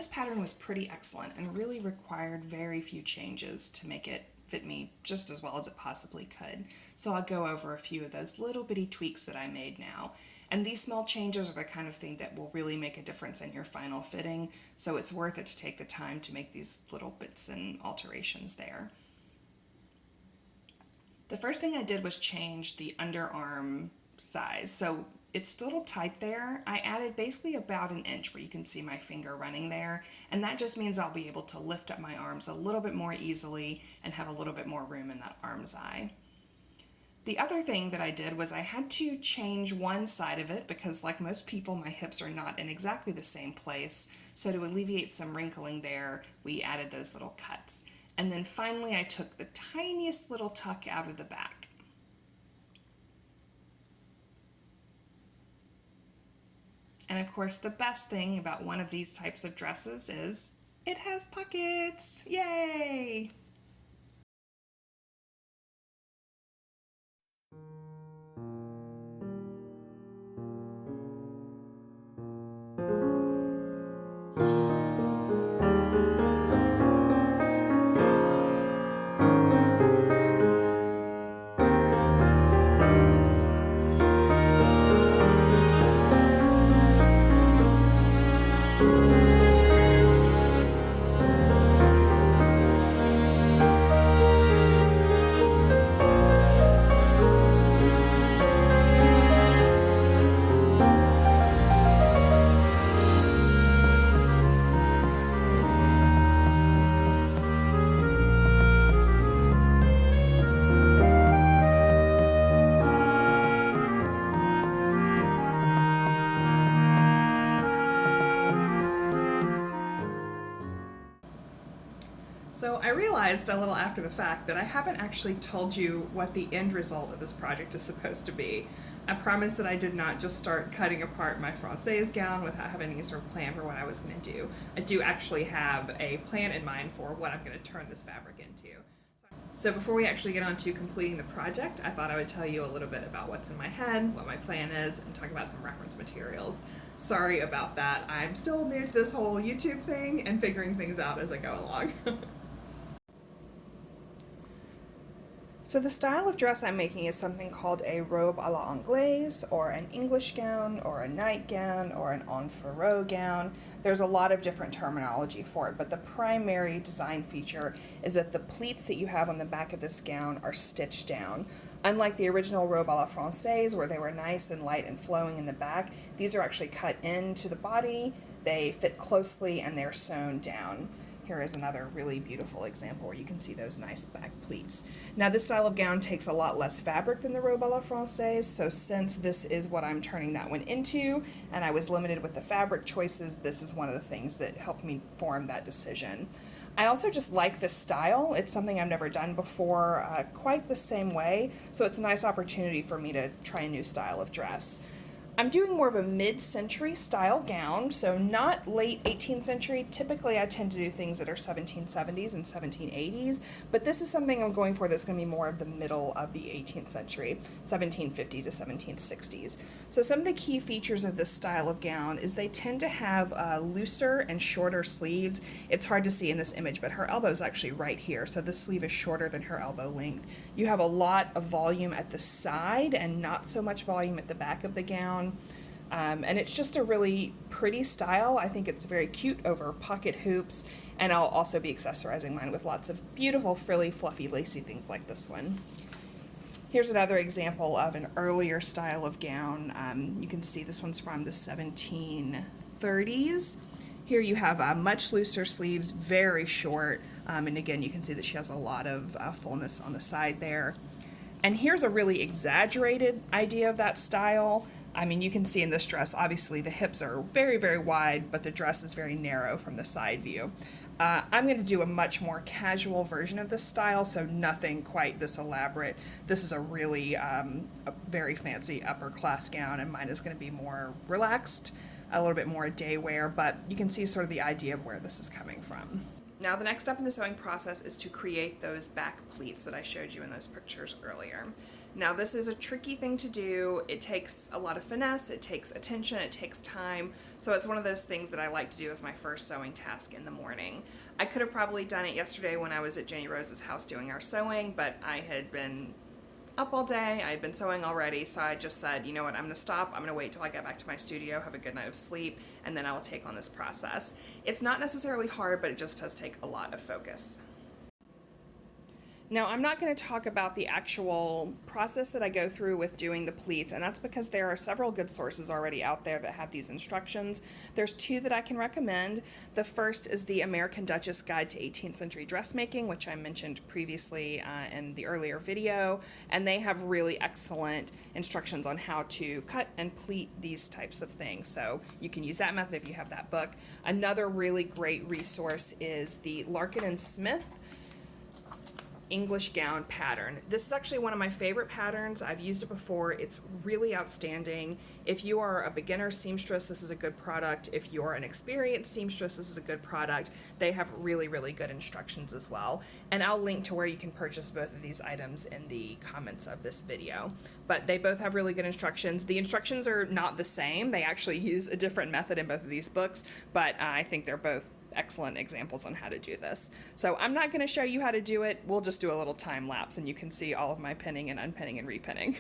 this pattern was pretty excellent and really required very few changes to make it fit me just as well as it possibly could. So I'll go over a few of those little bitty tweaks that I made now. And these small changes are the kind of thing that will really make a difference in your final fitting, so it's worth it to take the time to make these little bits and alterations there. The first thing I did was change the underarm size. So it's a little tight there. I added basically about an inch where you can see my finger running there, and that just means I'll be able to lift up my arms a little bit more easily and have a little bit more room in that arm's eye. The other thing that I did was I had to change one side of it because, like most people, my hips are not in exactly the same place. So to alleviate some wrinkling there, we added those little cuts. And then finally I took the tiniest little tuck out of the back. And of course, the best thing about one of these types of dresses is it has pockets. Yay! So I realized a little after the fact that I haven't actually told you what the end result of this project is supposed to be. I promised that I did not just start cutting apart my Francaise gown without having any sort of plan for what I was going to do. I do actually have a plan in mind for what I'm going to turn this fabric into. So before we actually get on to completing the project, I thought I would tell you a little bit about what's in my head, what my plan is, and talk about some reference materials. Sorry about that. I'm still new to this whole YouTube thing and figuring things out as I go along. So the style of dress I'm making is something called a robe à la Anglaise, or an English gown, or a nightgown, or an en gown. There's a lot of different terminology for it, but the primary design feature is that the pleats that you have on the back of this gown are stitched down. Unlike the original robe à la Francaise, where they were nice and light and flowing in the back, these are actually cut into the body, they fit closely, and they're sewn down. Here is another really beautiful example where you can see those nice back pleats. Now this style of gown takes a lot less fabric than the robe à la Francaise, so since this is what I'm turning that one into, and I was limited with the fabric choices, this is one of the things that helped me form that decision. I also just like this style. It's something I've never done before quite the same way, so it's a nice opportunity for me to try a new style of dress. I'm doing more of a mid-century style gown, so not late 18th century. Typically I tend to do things that are 1770s and 1780s, but this is something I'm going for that's going to be more of the middle of the 18th century, 1750 to 1760s. So some of the key features of this style of gown is they tend to have looser and shorter sleeves. It's hard to see in this image, but her elbow is actually right here, so the sleeve is shorter than her elbow length. You have a lot of volume at the side and not so much volume at the back of the gown. And it's just a really pretty style. I think it's very cute over pocket hoops, and I'll also be accessorizing mine with lots of beautiful frilly, fluffy, lacy things like this one. Here's another example of an earlier style of gown. You can see this one's from the 1730s. Here you have much looser sleeves, very short, and again you can see that she has a lot of fullness on the side there. And here's a really exaggerated idea of that style. I mean, you can see in this dress, obviously the hips are very, very wide, but the dress is very narrow from the side view. I'm going to do a much more casual version of this style, so nothing quite this elaborate. This is a really a very fancy upper class gown, and mine is going to be more relaxed, a little bit more day wear, but you can see sort of the idea of where this is coming from. Now the next step in the sewing process is to create those back pleats that I showed you in those pictures earlier. Now this is a tricky thing to do. It takes a lot of finesse, it takes attention, it takes time. So it's one of those things that I like to do as my first sewing task in the morning. I could have probably done it yesterday when I was at Jenny Rose's house doing our sewing, but I had been up all day, I had been sewing already, so I just said, you know what, I'm gonna stop, I'm gonna wait till I get back to my studio, have a good night of sleep, and then I will take on this process. It's not necessarily hard, but it just does take a lot of focus. Now, I'm not going to talk about the actual process that I go through with doing the pleats, and that's because there are several good sources already out there that have these instructions. There's two that I can recommend. The first is the American Duchess Guide to 18th Century Dressmaking, which I mentioned previously in the earlier video, and they have really excellent instructions on how to cut and pleat these types of things. So you can use that method if you have that book. Another really great resource is the Larkin and Smith English gown pattern. This is actually one of my favorite patterns. I've used it before. It's really outstanding. If you are a beginner seamstress, this is a good product. If you're an experienced seamstress, this is a good product. They have really, really good instructions as well. And I'll link to where you can purchase both of these items in the comments of this video. But they both have really good instructions. The instructions are not the same. They actually use a different method in both of these books, but I think they're both excellent examples on how to do this. So I'm not going to show you how to do it. We'll just do a little time lapse and you can see all of my pinning and unpinning and repinning.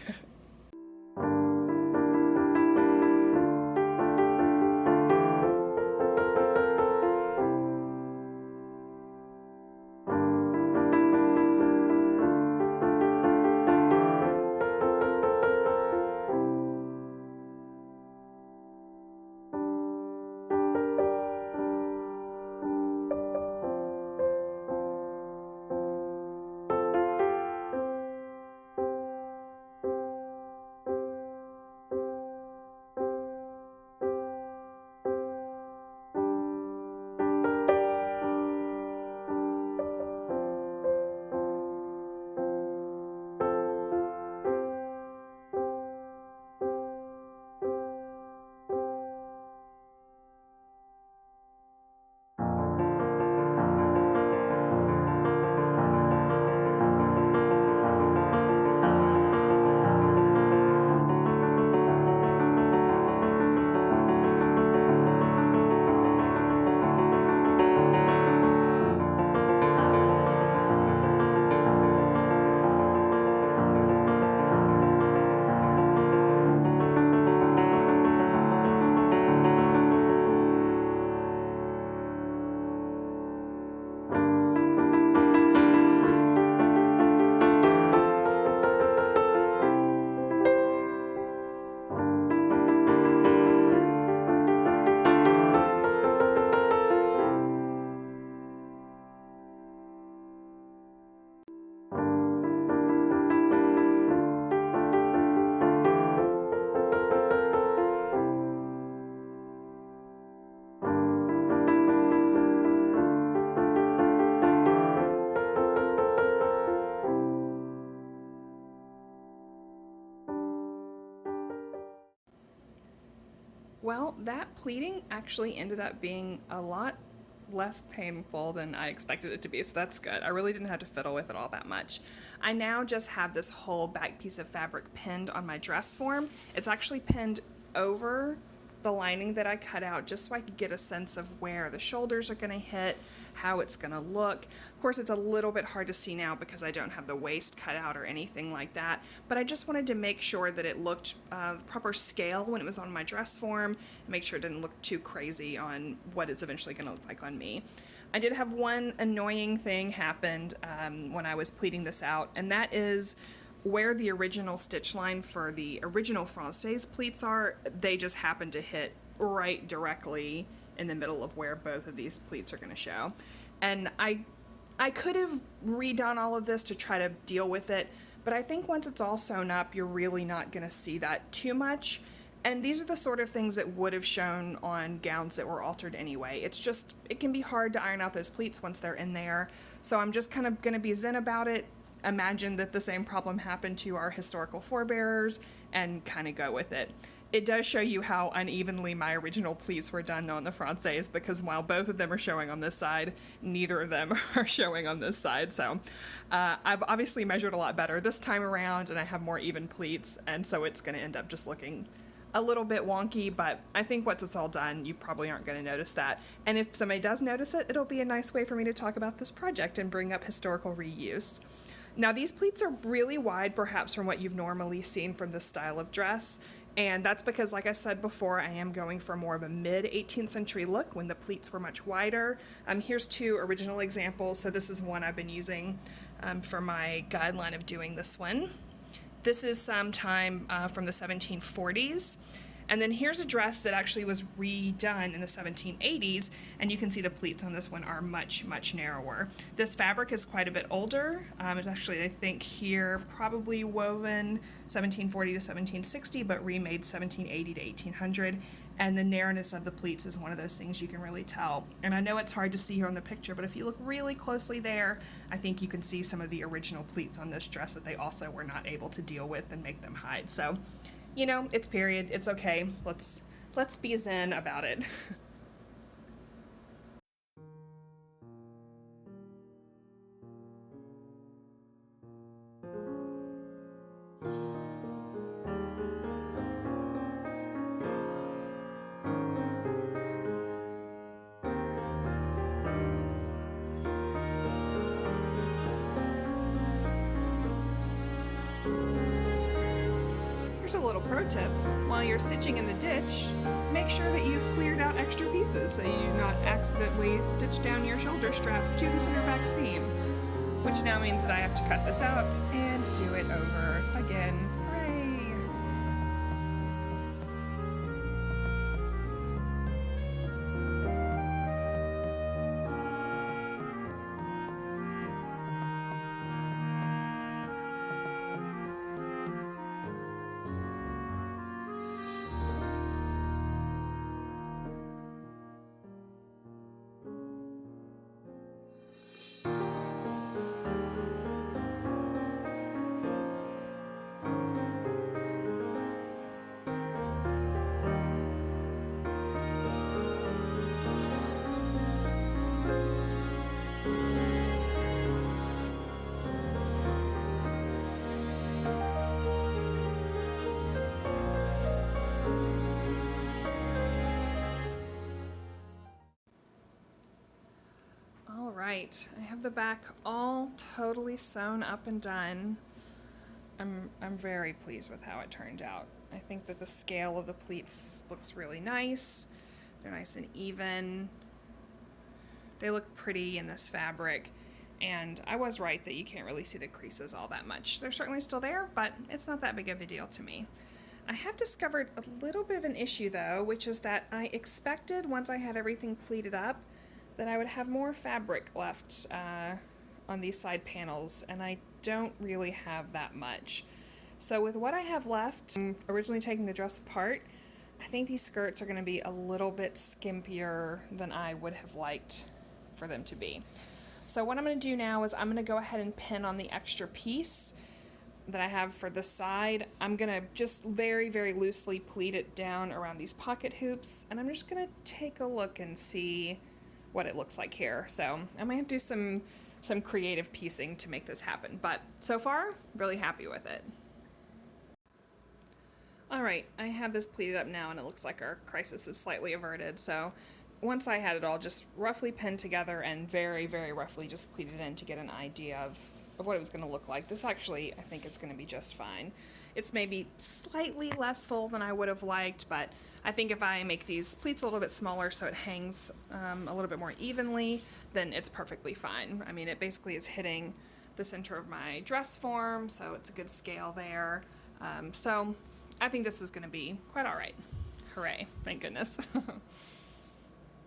Well, that pleating actually ended up being a lot less painful than I expected it to be, so that's good. I really didn't have to fiddle with it all that much. I now just have this whole back piece of fabric pinned on my dress form. It's actually pinned over the lining that I cut out just so I could get a sense of where the shoulders are going to hit, how it's going to look. Of course, it's a little bit hard to see now because I don't have the waist cut out or anything like that, but I just wanted to make sure that it looked proper scale when it was on my dress form, and make sure it didn't look too crazy on what it's eventually going to look like on me. I did have one annoying thing happened when I was pleating this out, and that is where the original stitch line for the original Francaise pleats are, they just happen to hit right directly in the middle of where both of these pleats are going to show. And I could have redone all of this to try to deal with it, but I think once it's all sewn up, you're really not going to see that too much. And these are the sort of things that would have shown on gowns that were altered anyway. It's just, it can be hard to iron out those pleats once they're in there. So I'm just kind of going to be zen about it, imagine that the same problem happened to our historical forebearers, and kind of go with it. It does show you how unevenly my original pleats were done on the Francaise, because while both of them are showing on this side, neither of them are showing on this side. So I've obviously measured a lot better this time around, and I have more even pleats, and so it's going to end up just looking a little bit wonky, but I think once it's all done, you probably aren't going to notice that. And if somebody does notice it, it'll be a nice way for me to talk about this project and bring up historical reuse. Now, these pleats are really wide, perhaps from what you've normally seen from this style of dress. And that's because, like I said before, I am going for more of a mid-18th century look when the pleats were much wider. Here's two original examples. So this is one I've been using for my guideline of doing this one. This is sometime from the 1740s. And then here's a dress that actually was redone in the 1780s, and you can see the pleats on this one are much, much narrower. This fabric is quite a bit older. It's actually, I think here, probably woven 1740 to 1760, but remade 1780 to 1800. And the narrowness of the pleats is one of those things you can really tell. And I know it's hard to see here on the picture, but if you look really closely there, I think you can see some of the original pleats on this dress that they also were not able to deal with and make them hide. So, you know, it's period. It's okay. Let's be zen about it. Here's a little pro tip. While you're stitching in the ditch, make sure that you've cleared out extra pieces so you do not accidentally stitch down your shoulder strap to the center back seam, which now means that I have to cut this out and do it over again. Hooray! Right, I have the back all totally sewn up and done. I'm very pleased with how it turned out. I think that the scale of the pleats looks really nice. They're nice and even. They look pretty in this fabric, and I was right that you can't really see the creases all that much. They're certainly still there, but it's not that big of a deal to me. I have discovered a little bit of an issue though, which is that I expected once I had everything pleated up that I would have more fabric left on these side panels, and I don't really have that much. So with what I have left, I'm originally taking the dress apart, I think these skirts are going to be a little bit skimpier than I would have liked for them to be. So what I'm going to do now is I'm going to go ahead and pin on the extra piece that I have for the side. I'm going to just very, very loosely pleat it down around these pocket hoops, and I'm just going to take a look and see what it looks like here. So I might have to do some creative piecing to make this happen, but so far, really happy with it. All right, I have this pleated up now, and it looks like our crisis is slightly averted. So once I had it all just roughly pinned together and very, very roughly just pleated in to get an idea of what it was going to look like, this actually, I think it's going to be just fine. It's maybe slightly less full than I would have liked, but I think if I make these pleats a little bit smaller so it hangs a little bit more evenly, then it's perfectly fine. I mean, it basically is hitting the center of my dress form, so it's a good scale there. So I think this is going to be quite all right. Hooray, thank goodness.